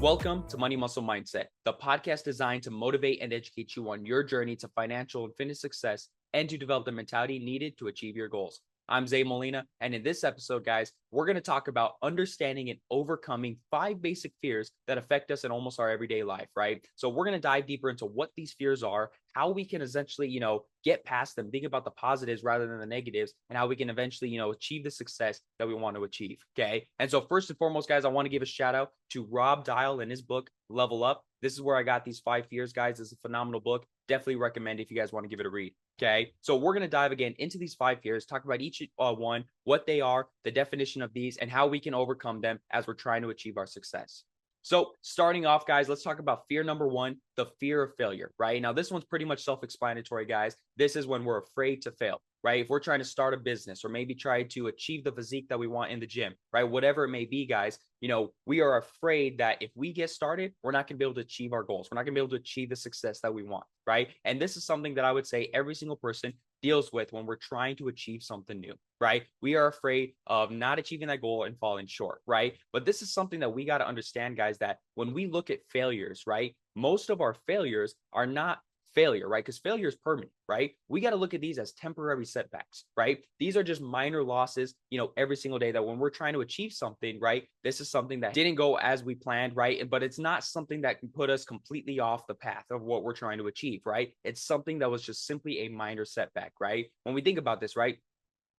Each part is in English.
Welcome to Money Muscle Mindset, the podcast designed to motivate and educate you on your journey to financial and fitness success and to develop the mentality needed to achieve your goals. I'm Zay Molina, and in this episode, guys, we're going to talk about understanding and overcoming 5 basic fears that affect us in almost our everyday life, right? So we're going to dive deeper into what these fears are, how we can essentially, get past them, think about the positives rather than the negatives, and how we can eventually, achieve the success that we want to achieve, okay? And so first and foremost, guys, I want to give a shout out to Rob Dial and his book, Level Up. This is where I got these 5 fears, guys. It's a phenomenal book. Definitely recommend if you guys want to give it a read. Okay, so we're going to dive again into these 5 fears, talk about each one, what they are, the definition of these, and how we can overcome them as we're trying to achieve our success. So starting off, guys, let's talk about fear number 1, the fear of failure, right? Now, this one's pretty much self-explanatory, guys. This is when we're afraid to fail, right? If we're trying to start a business or maybe try to achieve the physique that we want in the gym, right? Whatever it may be, guys, we are afraid that if we get started, we're not going to be able to achieve our goals. We're not going to be able to achieve the success that we want, right? And this is something that I would say every single person deals with when we're trying to achieve something new, right? We are afraid of not achieving that goal and falling short, right? But this is something that we got to understand, guys, that when we look at failures, right? Most of our failures are not failure, right? Because failure is permanent, right? We got to look at these as temporary setbacks, right? These are just minor losses, every single day that when we're trying to achieve something, right? This is something that didn't go as we planned, right? But it's not something that can put us completely off the path of what we're trying to achieve, right? It's something that was just simply a minor setback, right? When we think about this, right?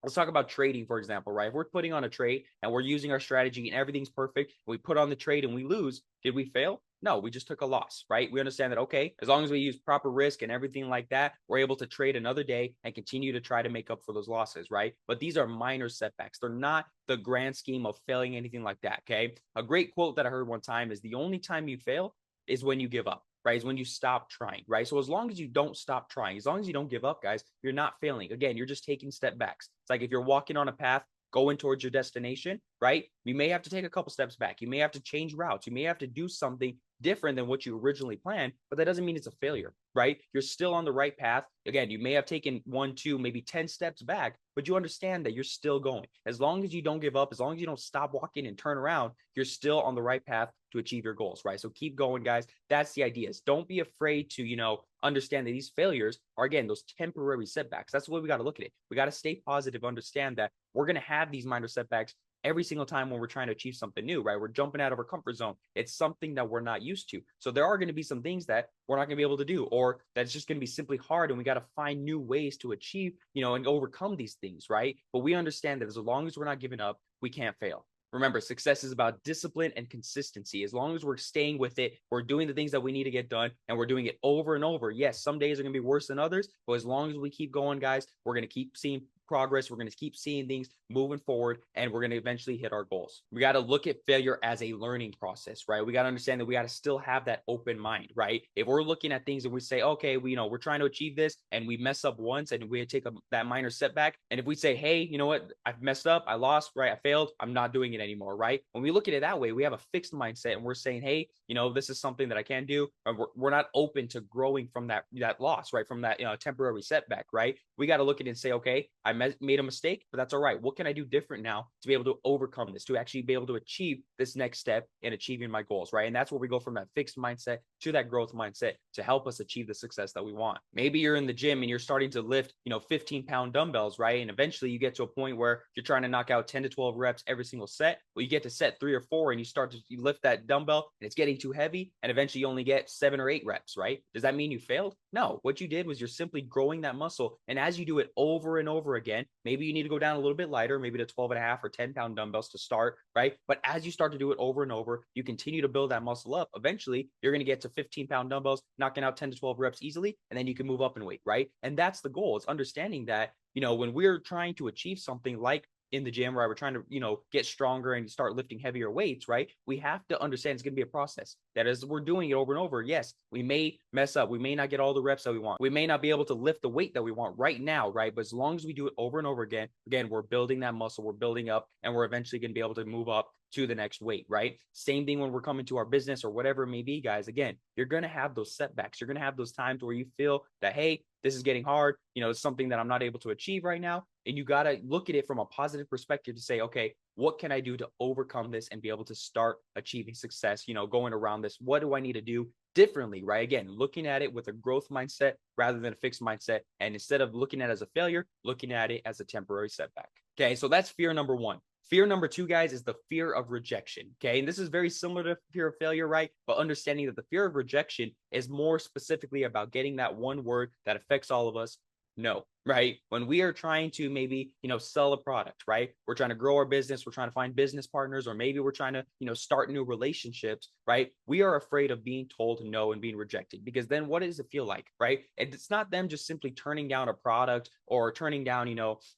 Let's talk about trading, for example, right? If we're putting on a trade and we're using our strategy and everything's perfect, we put on the trade and we lose, did we fail? No, we just took a loss, right? We understand that, okay, as long as we use proper risk and everything like that, we're able to trade another day and continue to try to make up for those losses, right? But these are minor setbacks. They're not the grand scheme of failing, anything like that, okay? A great quote that I heard one time is the only time you fail is when you give up, right? Is when you stop trying, right? So as long as you don't stop trying, as long as you don't give up, guys, you're not failing. Again, you're just taking step backs. It's like if you're walking on a path going towards your destination, right? You may have to take a couple steps back. You may have to change routes. You may have to do something different than what you originally planned, but that doesn't mean it's a failure, right? You're still on the right path. Again, you may have taken 1, 2, maybe 10 steps back, but you understand that you're still going. As long as you don't give up, as long as you don't stop walking and turn around, you're still on the right path to achieve your goals, right? So keep going, guys. That's the idea. Don't be afraid to, understand that these failures are, again, those temporary setbacks. That's the way we got to look at it. We got to stay positive, understand that we're going to have these minor setbacks every single time when we're trying to achieve something new, right? We're jumping out of our comfort zone. It's something that we're not used to. So there are going to be some things that we're not going to be able to do, or that's just going to be simply hard. And we got to find new ways to achieve, and overcome these things, right? But we understand that as long as we're not giving up, we can't fail. Remember, success is about discipline and consistency. As long as we're staying with it, we're doing the things that we need to get done, and we're doing it over and over. Yes, some days are going to be worse than others, but as long as we keep going, guys, we're going to keep seeing progress. We're going to keep seeing things moving forward, and we're going to eventually hit our goals. We got to look at failure as a learning process, right? We got to understand that we got to still have that open mind, right? If we're looking at things and we say, okay, we're trying to achieve this and we mess up once and we take that minor setback. And if we say, hey, you know what? I've messed up. I lost, right? I failed. I'm not doing it anymore, right? When we look at it that way, we have a fixed mindset and we're saying, hey, this is something that I can do. And we're not open to growing from that loss, right? From that, temporary setback, right? We got to look at it and say, okay, I made a mistake, but that's all right. What can I do different now to be able to overcome this, to actually be able to achieve this next step in achieving my goals, right? And that's where we go from that fixed mindset to that growth mindset to help us achieve the success that we want. Maybe you're in the gym and you're starting to lift, 15-pound dumbbells, right? And eventually you get to a point where you're trying to knock out 10 to 12 reps every single set. Well, you get to set 3 or 4 and you lift that dumbbell and it's getting too heavy. And eventually you only get 7 or 8 reps, right? Does that mean you failed? No, what you did was you're simply growing that muscle. And as you do it over and over again, maybe you need to go down a little bit lighter, maybe to 12.5 or 10-pound dumbbells to start, right? But as you start to do it over and over, you continue to build that muscle up. Eventually, you're going to get to 15-pound dumbbells, knocking out 10 to 12 reps easily, and then you can move up in weight, right? And that's the goal. It's understanding that, when we're trying to achieve something like in the gym, right? We're trying to, get stronger and start lifting heavier weights, right? We have to understand it's going to be a process. That as we're doing it over and over, yes, we may mess up. We may not get all the reps that we want. We may not be able to lift the weight that we want right now, right? But as long as we do it over and over again, we're building that muscle, we're building up, and we're eventually going to be able to move up to the next weight, right? Same thing when we're coming to our business or whatever it may be, guys. Again, you're going to have those setbacks. You're going to have those times where you feel that, hey, this is getting hard. It's something that I'm not able to achieve right now. And you got to look at it from a positive perspective to say, okay, what can I do to overcome this and be able to start achieving success, going around this? What do I need to do differently, right? Again, looking at it with a growth mindset rather than a fixed mindset. And instead of looking at it as a failure, looking at it as a temporary setback. Okay, so that's fear number one. Fear number two, guys, is the fear of rejection. Okay, and this is very similar to fear of failure, right? But understanding that the fear of rejection is more specifically about getting that one word that affects all of us, no, right? When we are trying to maybe, sell a product, right? We're trying to grow our business. We're trying to find business partners, or maybe we're trying to, start new relationships, right? We are afraid of being told no and being rejected, because then what does it feel like, right? And it's not them just simply turning down a product or turning down,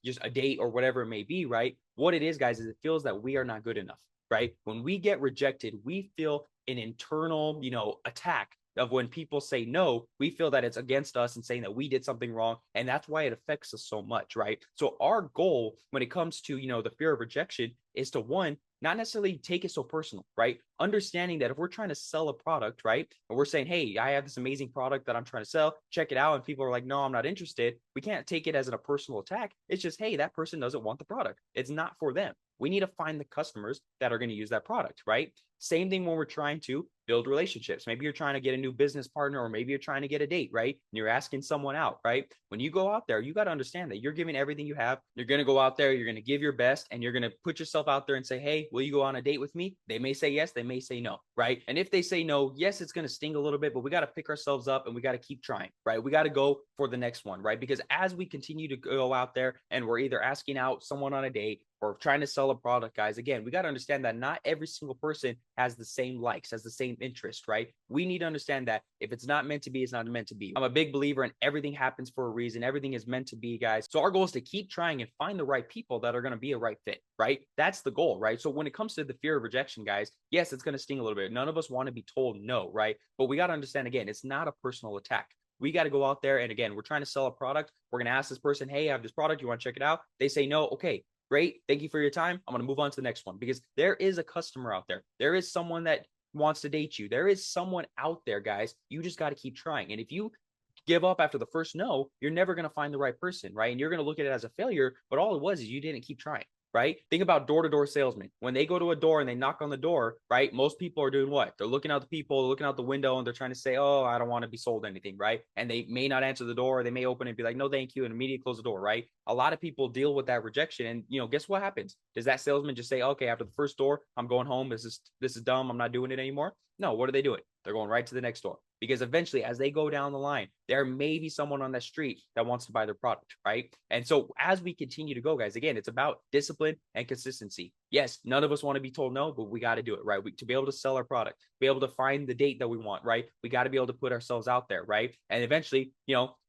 just a date or whatever it may be, right? What it is, guys, is it feels that we are not good enough, right? When we get rejected, we feel an internal, attack of when people say no, we feel that it's against us and saying that we did something wrong. And that's why it affects us so much, right? So our goal when it comes to, the fear of rejection is to, one, not necessarily take it so personal, right? Understanding that if we're trying to sell a product, right? And we're saying, hey, I have this amazing product that I'm trying to sell, check it out. And people are like, no, I'm not interested. We can't take it as a personal attack. It's just, hey, that person doesn't want the product. It's not for them. We need to find the customers that are going to use that product, right? Same thing when we're trying to build relationships. Maybe you're trying to get a new business partner, or maybe you're trying to get a date, right? And you're asking someone out, right? When you go out there, you got to understand that you're giving everything you have. You're going to go out there, you're going to give your best, and you're going to put yourself out there and say, hey, will you go on a date with me? They may say yes, they may say no, right? And if they say no, yes, it's going to sting a little bit, but we got to pick ourselves up and we got to keep trying, right? We got to go for the next one, right? Because as we continue to go out there and we're either asking out someone on a date or trying to sell a product, guys, again, we got to understand that not every single person has the same likes, has the same interest, right? We need to understand that if it's not meant to be, it's not meant to be. I'm a big believer in everything happens for a reason. Everything is meant to be, guys. So our goal is to keep trying and find the right people that are going to be a right fit, right? That's the goal, right? So when it comes to the fear of rejection, guys, yes, it's going to sting a little bit. None of us want to be told no, right? But we got to understand, again, it's not a personal attack. We got to go out there and, again, we're trying to sell a product. We're going to ask this person, hey, I have this product. You want to check it out? They say no. Okay, great. Thank you for your time. I'm going to move on to the next one, because there is a customer out there. There is someone that wants to date you. There is someone out there, guys. You just got to keep trying. And if you give up after the first no, you're never going to find the right person, right? And you're going to look at it as a failure, but all it was is you didn't keep trying, right? Think about door-to-door salesmen. When they go to a door and they knock on the door, right? Most people are doing what? They're looking out the people, looking out the window, and they're trying to say, oh, I don't want to be sold anything, right? And they may not answer the door. They may open and be like, no, thank you, and immediately close the door, right? A lot of people deal with that rejection. And, guess what happens? Does that salesman just say, okay, after the first door, I'm going home. This is dumb. I'm not doing it anymore? No, what are they doing? They're going right to the next door, because eventually, as they go down the line, there may be someone on that street that wants to buy their product, right? And so as we continue to go, guys, again, it's about discipline and consistency. Yes, none of us want to be told no, but we got to do it, right? To be able to sell our product, be able to find the date that we want, right? We got to be able to put ourselves out there, right? And eventually,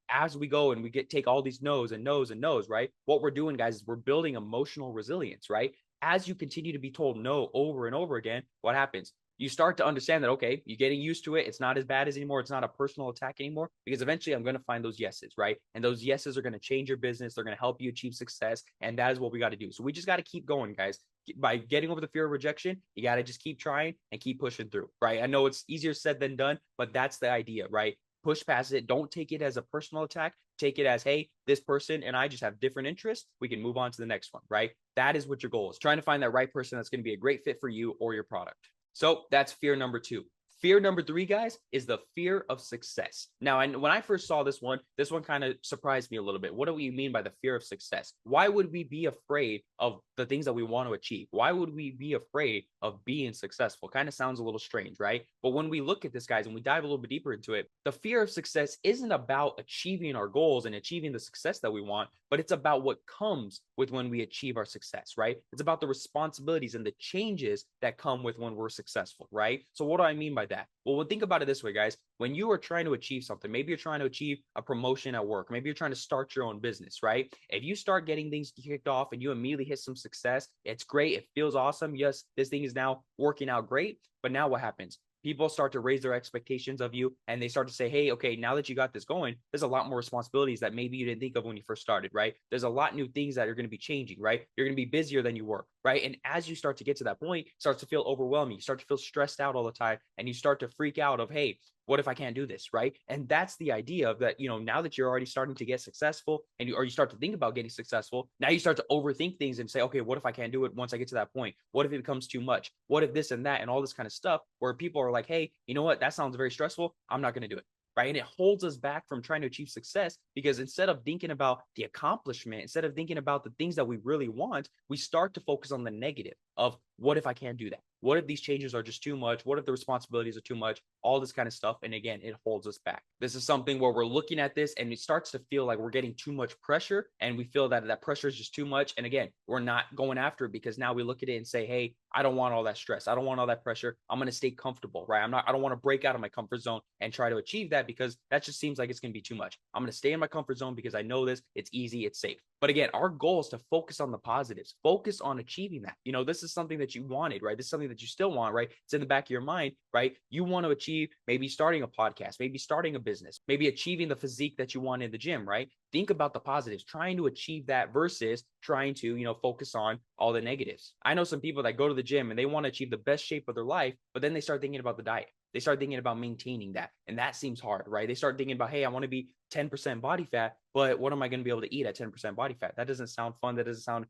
as we go and we take all these no's and no's and no's, right? What we're doing, guys, is we're building emotional resilience, right? As you continue to be told no over and over again, what happens? You start to understand that, okay, you're getting used to it. It's not as bad as anymore. It's not a personal attack anymore, because eventually I'm going to find those yeses, right? And those yeses are going to change your business. They're going to help you achieve success. And that is what we got to do. So we just got to keep going, guys. By getting over the fear of rejection, you got to just keep trying and keep pushing through, right? I know it's easier said than done, but that's the idea, right? Push past it. Don't take it as a personal attack. Take it as, hey, this person and I just have different interests. We can move on to the next one, right? That is what your goal is. Trying to find that right person that's going to be a great fit for you or your product. So that's fear number two. Fear number three, guys, is the fear of success. Now, and when I first saw this one kind of surprised me a little bit. What do we mean by the fear of success? Why would we be afraid of the things that we want to achieve? Why would we be afraid of being successful? Kind of sounds a little strange, right? But when we look at this, guys, and we dive a little bit deeper into it, the fear of success isn't about achieving our goals and achieving the success that we want, but it's about what comes with when we achieve our success, right? It's about the responsibilities and the changes that come with when we're successful, right? So what do I mean by that? Well, think about it this way, guys. When you are trying to achieve something, maybe you're trying to achieve a promotion at work, maybe you're trying to start your own business, right? If you start getting things kicked off and you immediately hit some success, it's great. It feels awesome. Yes, this thing is now working out great. But now what happens? people start to raise their expectations of you, and they start to say, hey, okay, now that you got this going, there's a lot more responsibilities that maybe you didn't think of when you first started, right? There's a lot new things that are going to be changing, right? You're going to be busier than you were, right? And as you start to get to that point, it starts to feel overwhelming. You start to feel stressed out all the time, and you start to freak out of, hey, what if I can't do this, right? And that's the idea of that, now that you're already starting to get successful or you start to think about getting successful, now you start to overthink things and say, okay, what if I can't do it once I get to that point? What if it becomes too much? What if this and that and all this kind of stuff where people are like, hey, you know what? That sounds very stressful. I'm not going to do it. Right. And it holds us back from trying to achieve success because instead of thinking about the accomplishment, instead of thinking about the things that we really want, we start to focus on the negative of what if I can't do that? What if these changes are just too much? What if the responsibilities are too much? All this kind of stuff. And again, it holds us back. This is something where we're looking at this and it starts to feel like we're getting too much pressure and we feel that that pressure is just too much. And again, we're not going after it because now we look at it and say, hey, I don't want all that stress. I don't want all that pressure. I'm going to stay comfortable, right? I don't want to break out of my comfort zone and try to achieve that because that just seems like it's going to be too much. I'm going to stay in my comfort zone because I know this, it's easy, it's safe. But again, our goal is to focus on the positives, focus on achieving that. This is something that you wanted, right? This is something that you still want, right? It's in the back of your mind, right? You want to achieve maybe starting a podcast, maybe starting a business, maybe achieving the physique that you want in the gym, right? Think about the positives, trying to achieve that versus trying to, focus on all the negatives. I know some people that go to the gym and they want to achieve the best shape of their life, but then they start thinking about the diet. They start thinking about maintaining that. And that seems hard, right? They start thinking about, hey, I want to be 10% body fat, but what am I going to be able to eat at 10% body fat? That doesn't sound fun. That doesn't sound,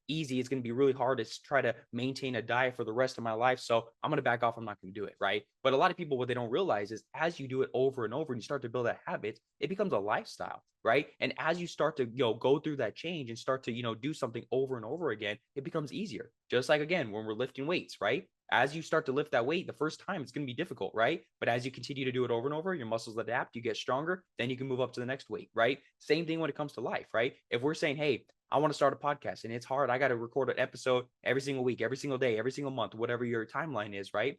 easy. It's going to be really hard to try to maintain a diet for the rest of my life. So I'm going to back off. I'm not going to do it, right? But a lot of people, what they don't realize is as you do it over and over and you start to build that habit, it becomes a lifestyle, right? And as you start to, go through that change and start to, do something over and over again, it becomes easier. Just like, again, when we're lifting weights, right? As you start to lift that weight, the first time it's going to be difficult, right? But as you continue to do it over and over, your muscles adapt, you get stronger, then you can move up to the next weight, right? Same thing when it comes to life, right? If we're saying, hey, I want to start a podcast and it's hard, I got to record an episode every single week, every single day, every single month, whatever your timeline is, right?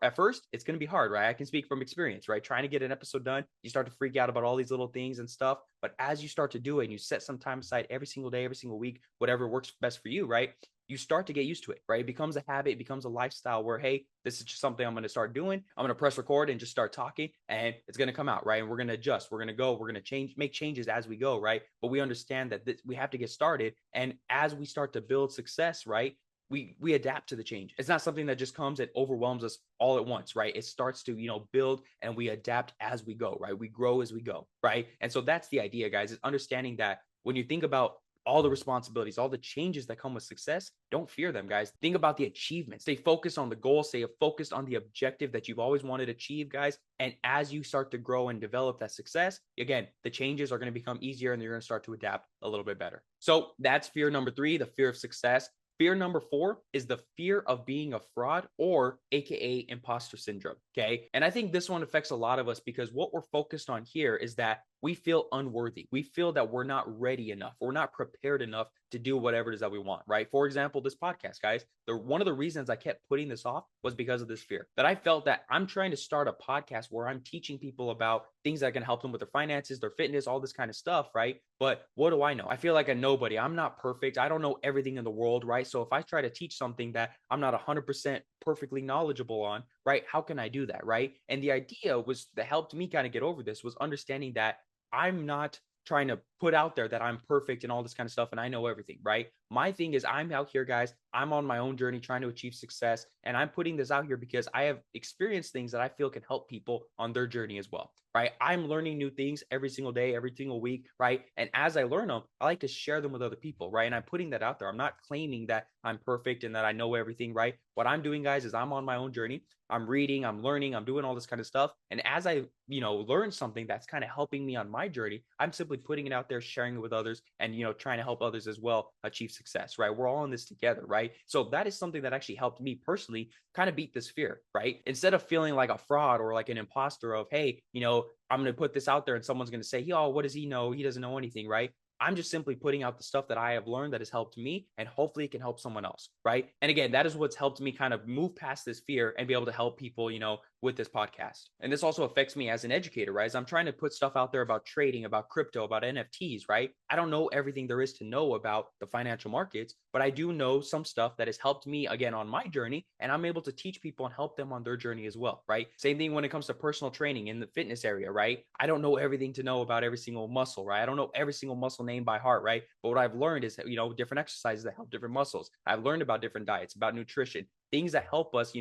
At first, it's going to be hard, right? I can speak from experience, right? Trying to get an episode done, you start to freak out about all these little things and stuff. But as you start to do it and you set some time aside every single day, every single week, whatever works best for you, right? You start to get used to it, right? It becomes a habit, it becomes a lifestyle where, hey, this is just something I'm going to start doing. I'm going to press record and just start talking and it's going to come out, right? And we're going to adjust, we're going to go, we're going to change, make changes as we go, right? But we understand that we have to get started. And as we start to build success, right? We adapt to the change. It's not something that just comes and overwhelms us all at once, right? It starts to, build and we adapt as we go, right? We grow as we go, right? And so that's the idea, guys, is understanding that when you think about all the responsibilities, all the changes that come with success, don't fear them, guys. Think about the achievements. Stay focused on the goal. Stay focused on the objective that you've always wanted to achieve, guys. And as you start to grow and develop that success, again, the changes are going to become easier and you're going to start to adapt a little bit better. So that's fear number 3, the fear of success. Fear number 4 is the fear of being a fraud, or AKA imposter syndrome. Okay. And I think this one affects a lot of us because what we're focused on here is that we feel unworthy. We feel that we're not ready enough. We're not prepared enough to do whatever it is that we want, right? For example, this podcast, guys, one of the reasons I kept putting this off was because of this fear that I felt that I'm trying to start a podcast where I'm teaching people about things that can help them with their finances, their fitness, all this kind of stuff, right? But what do I know? I feel like a nobody. I'm not perfect. I don't know everything in the world, right? So if I try to teach something that I'm not 100% perfectly knowledgeable on, right? How can I do that, right? And the idea was that helped me kind of get over this was understanding that I'm not trying to put out there that I'm perfect and all this kind of stuff and I know everything, right? My thing is I'm out here, guys. I'm on my own journey trying to achieve success. And I'm putting this out here because I have experienced things that I feel can help people on their journey as well, right? I'm learning new things every single day, every single week, right? And as I learn them, I like to share them with other people, right? And I'm putting that out there. I'm not claiming that I'm perfect and that I know everything, right? What I'm doing, guys, is I'm on my own journey. I'm reading, I'm learning, I'm doing all this kind of stuff. And as I, learn something that's kind of helping me on my journey, I'm simply putting it out there, sharing it with others and, trying to help others as well achieve success, right? We're all in this together, right? So that is something that actually helped me personally kind of beat this fear, right? Instead of feeling like a fraud or like an imposter of, hey, I'm going to put this out there and someone's going to say, what does he know? He doesn't know anything, right? I'm just simply putting out the stuff that I have learned that has helped me, and hopefully it can help someone else, right? And again, that is what's helped me kind of move past this fear and be able to help people, with this podcast. And this also affects me as an educator, right? As I'm trying to put stuff out there about trading, about crypto, about NFTs, right? I don't know everything there is to know about the financial markets, but I do know some stuff that has helped me again on my journey, and I'm able to teach people and help them on their journey as well, right? Same thing when it comes to personal training in the fitness area, right? I don't know everything to know about every single muscle, right? I don't know every single muscle name by heart, right? But what I've learned is, different exercises that help different muscles. I've learned about different diets, about nutrition, things that help us,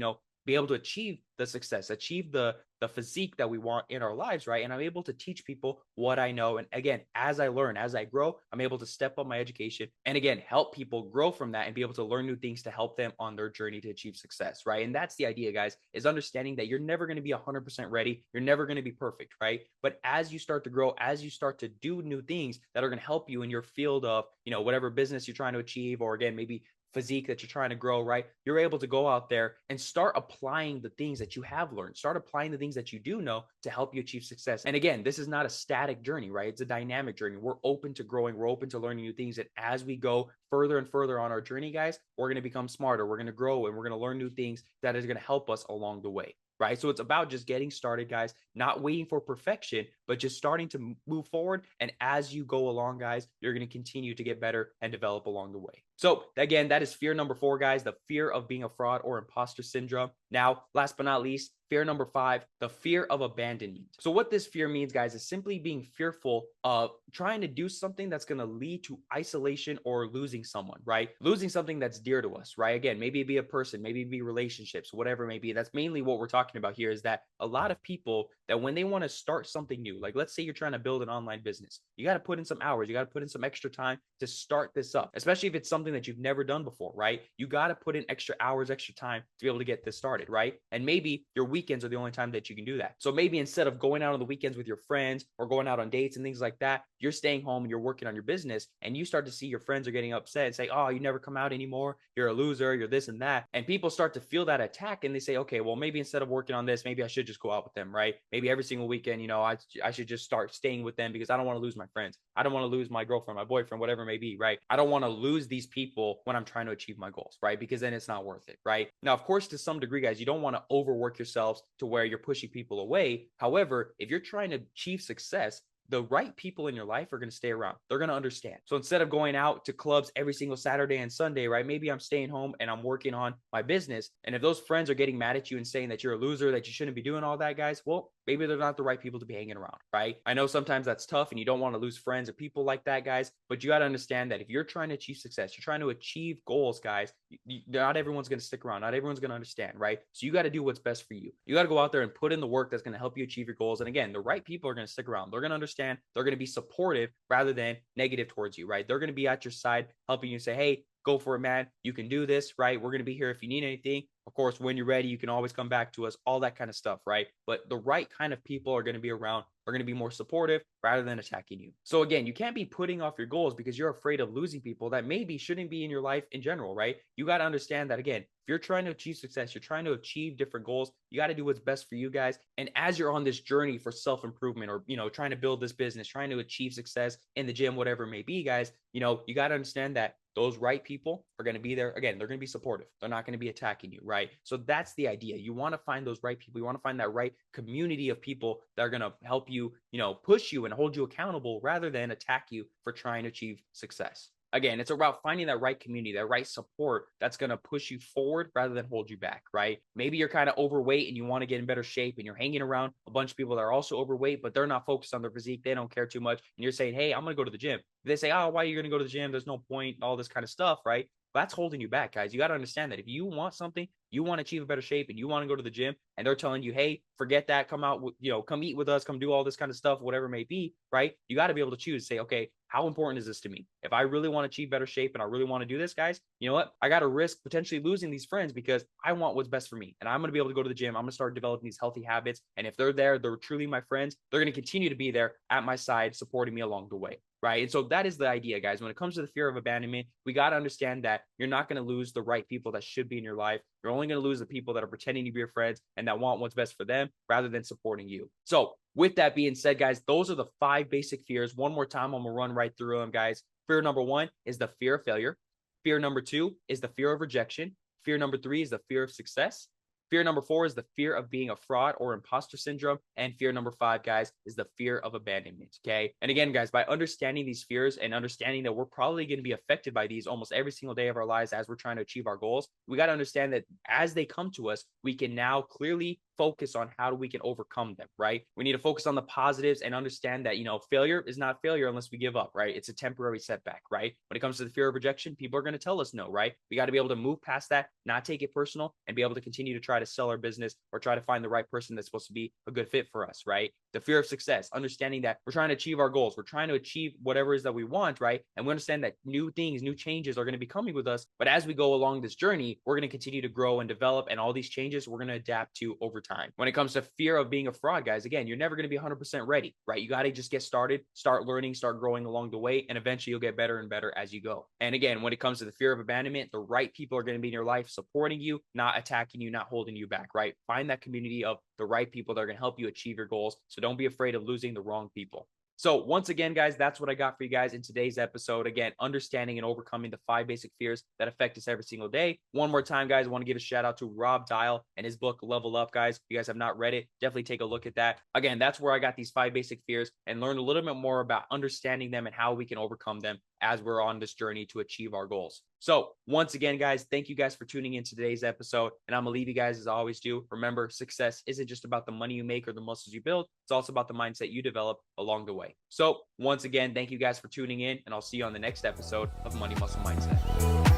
be able to achieve the success, achieve the physique that we want in our lives, right? And I'm able to teach people what I know. And again, as I learn, as I grow, I'm able to step up my education and again, help people grow from that and be able to learn new things to help them on their journey to achieve success, right? And that's the idea, guys, is understanding that you're never going to be 100% ready. You're never going to be perfect, right? But as you start to grow, as you start to do new things that are going to help you in your field of, whatever business you're trying to achieve, or again, maybe physique that you're trying to grow, right? You're able to go out there and start applying the things that you have learned, start applying the things that you do know to help you achieve success. And again, this is not a static journey, right? It's a dynamic journey. We're open to growing. We're open to learning new things. And as we go further and further on our journey, guys, we're going to become smarter. We're going to grow and we're going to learn new things that is going to help us along the way. Right. So it's about just getting started, guys, not waiting for perfection, but just starting to move forward. And as you go along, guys, you're going to continue to get better and develop along the way. So again, that is fear number 4, guys, the fear of being a fraud or imposter syndrome. Now, last but not least, fear number 5, the fear of abandonment. So what this fear means, guys, is simply being fearful of trying to do something that's going to lead to isolation or losing someone, right? Losing something that's dear to us, right? Again, maybe it be a person, maybe it be relationships, whatever it may be. That's mainly what we're talking about here, is that a lot of people that when they want to start something new, like let's say you're trying to build an online business, you got to put in some hours, you got to put in some extra time to start this up, especially if it's something that you've never done before, right? You got to put in extra hours, extra time to be able to get this started, right? And maybe your weekends are the only time that you can do that. So maybe instead of going out on the weekends with your friends or going out on dates and things like that, you're staying home and you're working on your business, and you start to see your friends are getting upset and say, oh, you never come out anymore. You're a loser. You're this and that. And people start to feel that attack and they say, okay, well, maybe instead of working on this, maybe I should just go out with them, right? Maybe every single weekend, I should just start staying with them because I don't want to lose my friends. I don't want to lose my girlfriend, my boyfriend, whatever it may be, right? I don't want to lose these people when I'm trying to achieve my goals, right? Because then it's not worth it, right? Now, of course, to some degree, guys, you don't want to overwork yourselves to where you're pushing people away. However, if you're trying to achieve success, the right people in your life are going to stay around. They're going to understand. So instead of going out to clubs every single Saturday and Sunday, right? Maybe I'm staying home and I'm working on my business. And if those friends are getting mad at you and saying that you're a loser, that you shouldn't be doing all that, guys, well, maybe they're not the right people to be hanging around, right? I know sometimes that's tough and you don't want to lose friends or people like that, guys, but you got to understand that if you're trying to achieve success, you're trying to achieve goals, guys, not everyone's going to stick around. Not everyone's going to understand, right? So you got to do what's best for you. You got to go out there and put in the work that's going to help you achieve your goals. And again, the right people are going to stick around. They're going to understand. They're going to be supportive rather than negative towards you, right? They're going to be at your side, helping you say, hey, go for it, man. You can do this, right? We're going to be here if you need anything. Of course, when you're ready, you can always come back to us, all that kind of stuff, right? But the right kind of people are going to be around, are going to be more supportive rather than attacking you. So again, you can't be putting off your goals because you're afraid of losing people that maybe shouldn't be in your life in general, right? You got to understand that, again, if you're trying to achieve success, you're trying to achieve different goals, you got to do what's best for you, guys. And as you're on this journey for self-improvement or, trying to build this business, trying to achieve success in the gym, whatever it may be, guys, you got to understand that those right people are going to be there. Again, they're going to be supportive. They're not going to be attacking you, right? So that's the idea. You want to find those right people. You want to find that right community of people that are going to help you, push you and hold you accountable rather than attack you for trying to achieve success. Again, it's about finding that right community, that right support that's going to push you forward rather than hold you back, right? Maybe you're kind of overweight and you want to get in better shape and you're hanging around a bunch of people that are also overweight, but they're not focused on their physique. They don't care too much. And you're saying, hey, I'm going to go to the gym. They say, oh, why are you going to go to the gym? There's no point, all this kind of stuff, right? That's holding you back, guys. You got to understand that if you want something, you want to achieve a better shape and you want to go to the gym and they're telling you, hey, forget that, come out, come eat with us, come do all this kind of stuff, whatever it may be, right? You got to be able to choose, say, okay, how important is this to me? If I really want to achieve better shape and I really want to do this, guys, you know what? I got to risk potentially losing these friends because I want what's best for me. And I'm going to be able to go to the gym. I'm going to start developing these healthy habits. And if they're there, they're truly my friends, they're going to continue to be there at my side, supporting me along the way. right? And so that is the idea, guys. When it comes to the fear of abandonment, we got to understand that you're not going to lose the right people that should be in your life. You're only going to lose the people that are pretending to be your friends and that want what's best for them rather than supporting you. So with that being said, guys, those are the 5 basic fears. One more time, I'm going to run right through them, guys. Fear number 1 is the fear of failure. Fear number 2 is the fear of rejection. Fear number 3 is the fear of success. Fear number 4 is the fear of being a fraud or imposter syndrome. And fear number 5, guys, is the fear of abandonment. Okay. And again, guys, by understanding these fears and understanding that we're probably going to be affected by these almost every single day of our lives as we're trying to achieve our goals, we got to understand that as they come to us, we can now clearly focus on how we can overcome them, right? We need to focus on the positives and understand that, failure is not failure unless we give up, right? It's a temporary setback, right? When it comes to the fear of rejection, people are going to tell us no, right? We got to be able to move past that, not take it personal, and be able to continue to try to sell our business or try to find the right person that's supposed to be a good fit for us, right? The fear of success, understanding that we're trying to achieve our goals. We're trying to achieve whatever it is that we want, right? And we understand that new things, new changes are going to be coming with us. But as we go along this journey, we're going to continue to grow and develop. And all these changes we're going to adapt to over time. When it comes to fear of being a fraud, guys, again, you're never going to be 100% ready, right? You got to just get started, start learning, start growing along the way. And eventually you'll get better and better as you go. And again, when it comes to the fear of abandonment, the right people are going to be in your life supporting you, not attacking you, not holding you back, right? Find that community of the right people that are going to help you achieve your goals. So don't be afraid of losing the wrong people. So once again, guys, that's what I got for you guys in today's episode. Again, understanding and overcoming the 5 basic fears that affect us every single day. One more time, guys, I want to give a shout out to Rob Dial and his book, Level Up, guys. If you guys have not read it, definitely take a look at that. Again, that's where I got these 5 basic fears and learned a little bit more about understanding them and how we can overcome them as we're on this journey to achieve our goals. So once again, guys, thank you guys for tuning in to today's episode. And I'm going to leave you guys as I always do. Remember, success isn't just about the money you make or the muscles you build. It's also about the mindset you develop along the way. So once again, thank you guys for tuning in, and I'll see you on the next episode of Money Muscle Mindset.